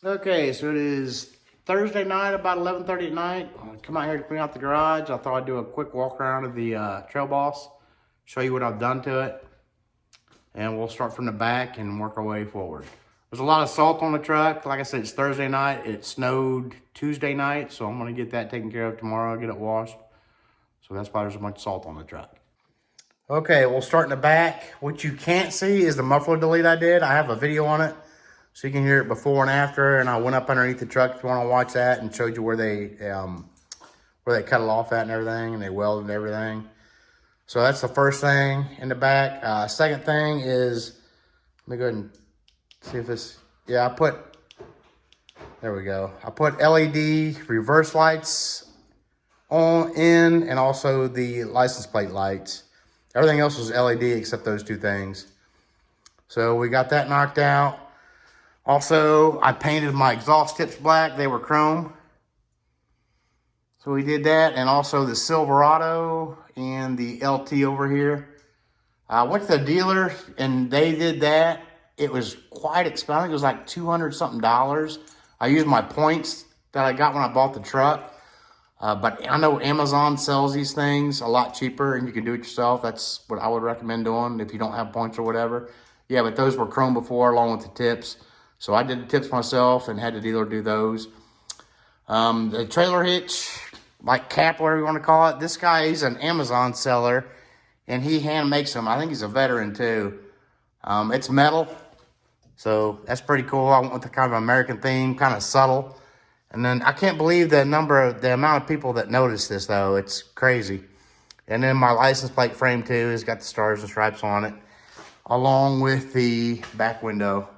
Okay, so it is Thursday night, about 11:30 at night. I come out here to clean out the garage. I thought I'd do a quick walk around of the Trail Boss, show you what I've done to it, and we'll start from the back and work our way forward. There's a lot of salt on the truck. Like I said, it's Thursday night. It snowed Tuesday night, so I'm going to get that taken care of tomorrow, get it washed. So that's why there's a bunch of salt on the truck. Okay, we'll start in the back. What you can't see is the muffler delete I did. I have a video on it, so you can hear it before and after. And I went up underneath the truck if you want to watch that, and showed you where they cut it off at and everything, and they welded and everything. So that's the first thing in the back. Second thing is, let me go ahead and see if this, yeah, there we go. I put LED reverse lights in, and also the license plate lights. Everything else was LED except those two things. So we got that knocked out. Also, I painted my exhaust tips black. They were chrome. So we did that, and also the Silverado and the LT over here. I went to the dealer and they did that. It was quite expensive. It was like $200 something. I used my points that I got when I bought the truck. But I know Amazon sells these things a lot cheaper, and you can do it yourself. That's what I would recommend doing if you don't have points or whatever. Yeah, but those were chrome before, along with the tips. So I did the tips myself and had the dealer do those. The trailer hitch, like cap, whatever you want to call it. This guy, he's an Amazon seller, and he hand makes them. I think he's a veteran too. It's metal, so that's pretty cool. I went with the kind of American theme, kind of subtle. And then I can't believe the amount of people that noticed this, though. It's crazy. And then my license plate frame, too, has got the stars and stripes on it, along with the back window.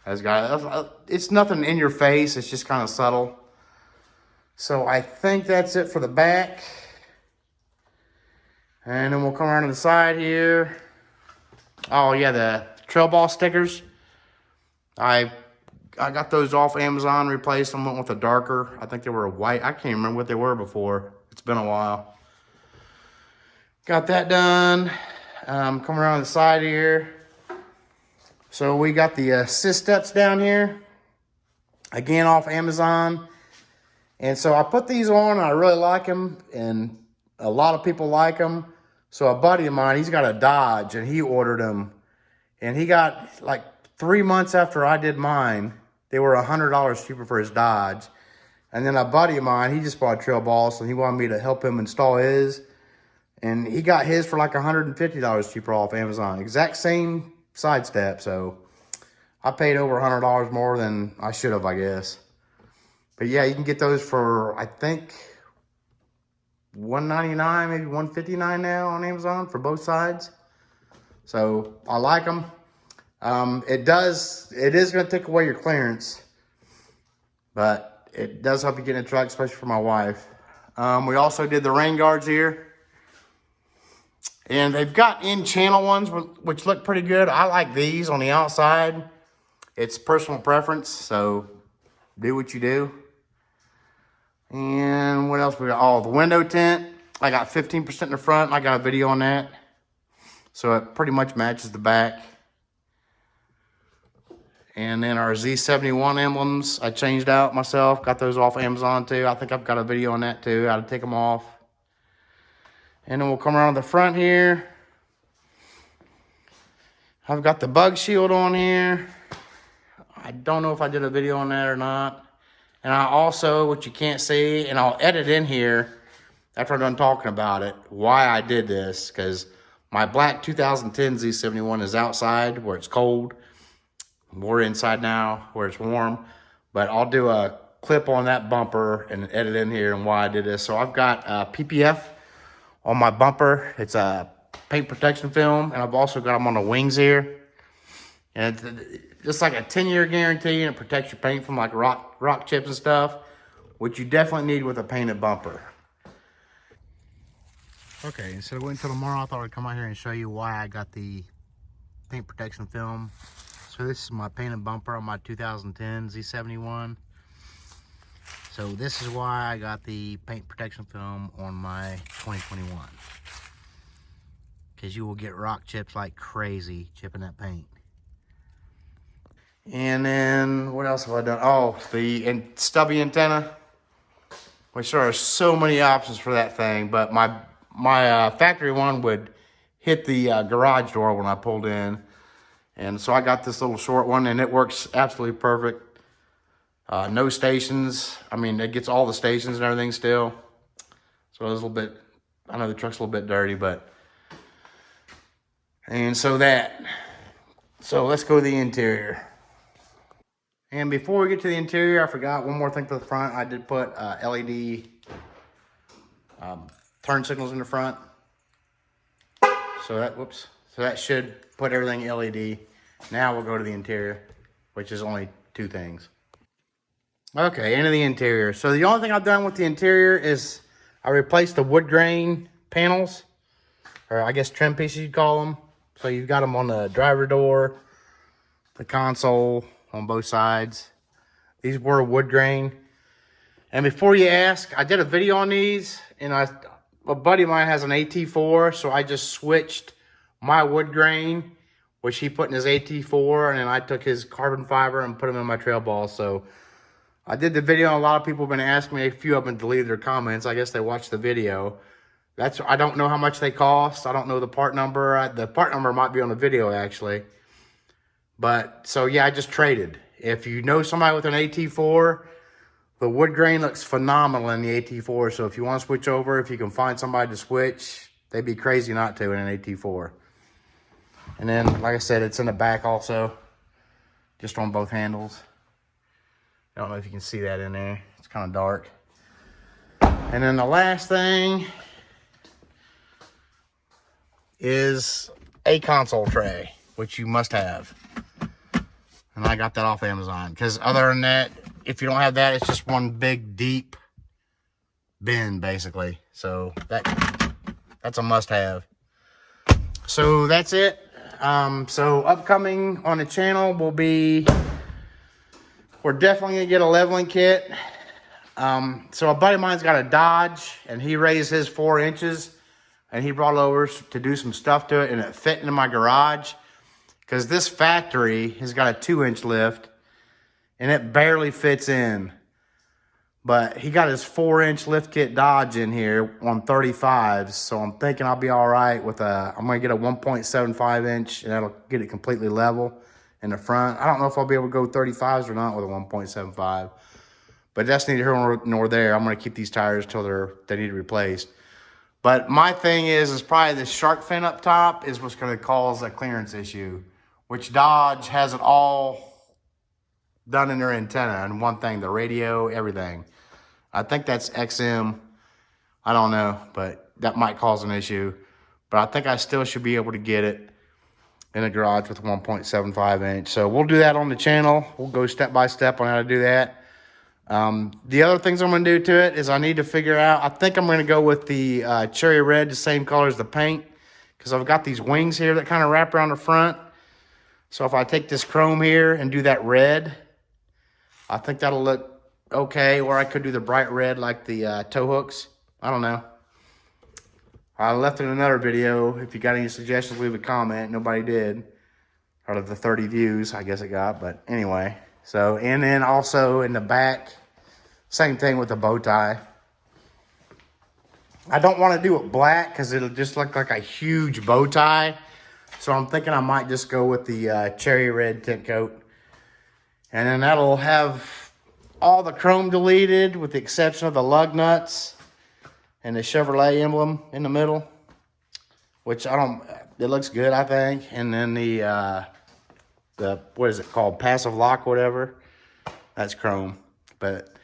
It's nothing in your face. It's just kind of subtle. So I think that's it for the back. And then we'll come around to the side here. Oh, yeah, the Trail Boss stickers. I got those off Amazon, replaced them, went with a darker. I think they were white. I can't remember what they were before. It's been a while. Got that done. Coming around the side here. So we got the assist steps down here. Again, off Amazon. And so I put these on, and I really like them, and a lot of people like them. So a buddy of mine, he's got a Dodge, and he ordered them. And he got, like, 3 months after I did mine, they were $100 cheaper for his Dodge. And then a buddy of mine, he just bought a Trail Boss, and he wanted me to help him install his. And he got his for like $150 cheaper off Amazon. Exact same side step. So I paid over $100 more than I should have, I guess. But yeah, you can get those for, I think, $199, maybe $159 now on Amazon for both sides. So I like them. It is going to take away your clearance, but it does help you get in a truck, especially for my wife. We also did the rain guards here, and they've got in-channel ones, which look pretty good. I like these on the outside. It's personal preference, so do what you do. And what else we got? Oh, the window tint. I got 15% in the front. I got a video on that. So it pretty much matches the back. And then our Z71 emblems, I changed out myself. Got those off Amazon too. I think I've got a video on that too, how to take them off. And then we'll come around the front here. I've got the bug shield on here. I don't know if I did a video on that or not. And I also, what you can't see, and I'll edit in here after I'm done talking about it, why I did this. Because my black 2010 Z71 is outside where it's cold. We're inside now where it's warm, but I'll do a clip on that bumper and edit in here and why I did this. So I've got PPF on my bumper. It's a paint protection film, and I've also got them on the wings here. And it's like a 10-year guarantee, and it protects your paint from like rock chips and stuff, which you definitely need with a painted bumper. Okay, instead of waiting until tomorrow, I thought I'd come out here and show you why I got the paint protection film. So this is my painted bumper on my 2010 Z71. So this is why I got the paint protection film on my 2021. Because you will get rock chips like crazy chipping that paint. And then what else have I done? Oh, the stubby antenna, which there are so many options for that thing. But my factory one would hit the garage door when I pulled in. And so I got this little short one, and it works absolutely perfect. No stations. I mean, it gets all the stations and everything still. So it's a little bit, I know the truck's a little bit dirty, but. And so let's go to the interior. And before we get to the interior, I forgot one more thing for the front. I did put LED turn signals in the front. So that should put everything LED. Now we'll go to the interior, which is only 2 things. Okay, into the interior. So the only thing I've done with the interior is I replaced the wood grain panels, or I guess trim pieces you'd call them. So you've got them on the driver door, the console on both sides. These were wood grain. And before you ask, I did a video on these, and a buddy of mine has an AT4, so I just switched my wood grain, which he put in his AT4, and then I took his carbon fiber and put them in my Trail Boss. So I did the video, and a lot of people have been asking me. A few of them deleted their comments. I guess they watched the video. I don't know how much they cost. I don't know the part number. The part number might be on the video, actually. But, so yeah, I just traded. If you know somebody with an AT4, the wood grain looks phenomenal in the AT4. So if you want to switch over, if you can find somebody to switch, they'd be crazy not to in an AT4. And then, like I said, it's in the back also, just on both handles. I don't know if you can see that in there. It's kind of dark. And then the last thing is a console tray, which you must have. And I got that off Amazon. Because other than that, if you don't have that, it's just one big, deep bin, basically. So that's a must-have. So that's it. So upcoming on the channel will be, we're definitely going to get a leveling kit. So a buddy of mine's got a Dodge, and he raised his 4 inches. And he brought it over to do some stuff to it, and it fit into my garage. Because this factory has got a 2-inch lift, and it barely fits in. But he got his 4-inch lift kit Dodge in here on 35s, so I'm thinking I'll be all right with I'm going to get a 1.75 inch, and that'll get it completely level in the front. I don't know if I'll be able to go 35s or not with a 1.75, but that's neither here nor there. I'm going to keep these tires till they need replaced. But my thing is probably the shark fin up top is what's going to cause a clearance issue, which Dodge has it all done in their antenna and one thing, the radio, everything. I think that's XM. I don't know, but that might cause an issue. But I think I still should be able to get it in a garage with 1.75 inch. So we'll do that on the channel. We'll go step by step on how to do that. The other things I'm going to do to it is I need to figure out, I think I'm going to go with the cherry red, the same color as the paint, because I've got these wings here that kind of wrap around the front. So if I take this chrome here and do that red, I think that'll look okay. Or I could do the bright red like the tow hooks. I don't know. I left it in another video. If you got any suggestions, leave a comment. Nobody did. Out of the 30 views, I guess it got. But anyway. So, and then also in the back, same thing with the bow tie. I don't want to do it black because it'll just look like a huge bow tie. So I'm thinking I might just go with the cherry red tint coat. And then that'll have all the chrome deleted with the exception of the lug nuts and the Chevrolet emblem in the middle. Which it looks good, I think. And then the what is it called? Passive lock, whatever. That's chrome. But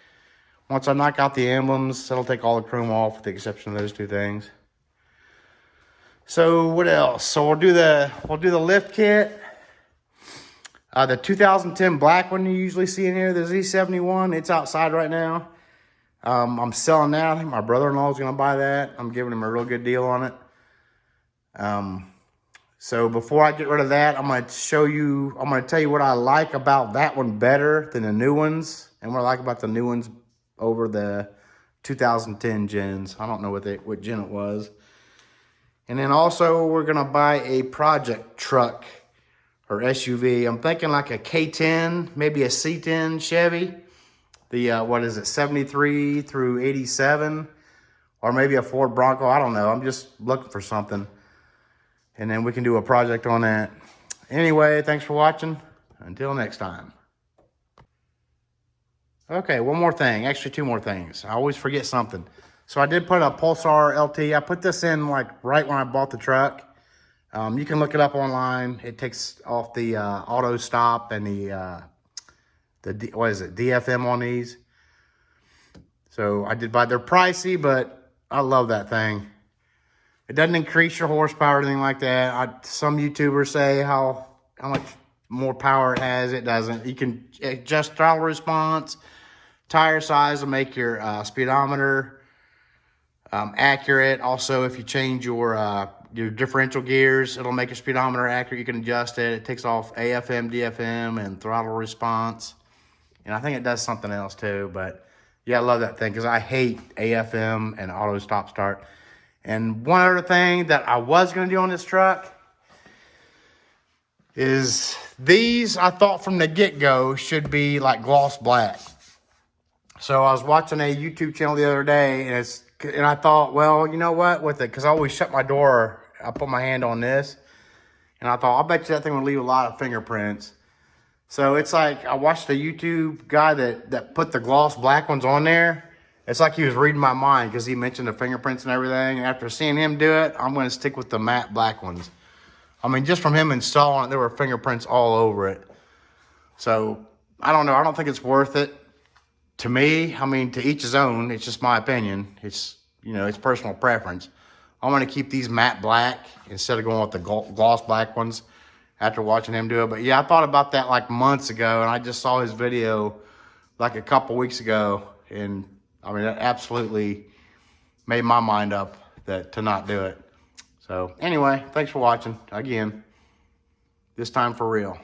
once I knock out the emblems, that'll take all the chrome off with the exception of those 2 things. So what else? So we'll do the lift kit. The 2010 black one you usually see in here, the Z71, it's outside right now. I'm selling that. I think my brother-in-law is going to buy that. I'm giving him a real good deal on it. So before I get rid of that, I'm going to tell you what I like about that one better than the new ones. And what I like about the new ones over the 2010 gens. I don't know what gen it was. And then also we're going to buy a project truck or SUV. I'm thinking like a K10, maybe a C10 Chevy. The, what is it, 73 through 87, or maybe a Ford Bronco. I don't know. I'm just looking for something. And then we can do a project on that. Anyway, thanks for watching. Until next time. Okay, one more thing. Actually, two more things. I always forget something. So I did put a Pulsar LT. I put this in like right when I bought the truck. You can look it up online. It takes off the auto stop and the what is it, DFM on these. So I did buy, they're pricey, but I love that thing. It doesn't increase your horsepower or anything like that. Some YouTubers say how much more power it has. It doesn't. You can adjust throttle response, tire size to make your speedometer accurate. Also, if you change your differential gears, it'll make your speedometer accurate. You can adjust it. It takes off AFM, DFM, and throttle response. And I think it does something else too. But yeah, I love that thing because I hate AFM and auto stop start. And one other thing that I was going to do on this truck is these, I thought from the get-go, should be like gloss black. So I was watching a YouTube channel the other day, and I thought, well, you know what, with it, because I always shut my door, I put my hand on this, and I thought, I'll bet you that thing would leave a lot of fingerprints. So it's like, I watched a YouTube guy that put the gloss black ones on there. It's like he was reading my mind because he mentioned the fingerprints and everything. And after seeing him do it, I'm going to stick with the matte black ones. I mean, just from him installing it, there were fingerprints all over it. So, I don't know. I don't think it's worth it. To me, I mean, to each his own. It's just my opinion. It's, you know, it's personal preference. I'm going to keep these matte black instead of going with the gloss black ones after watching him do it. But yeah, I thought about that like months ago, and I just saw his video like a couple weeks ago. And, I mean, that absolutely made my mind up to not do it. So, anyway, thanks for watching. Again, this time for real.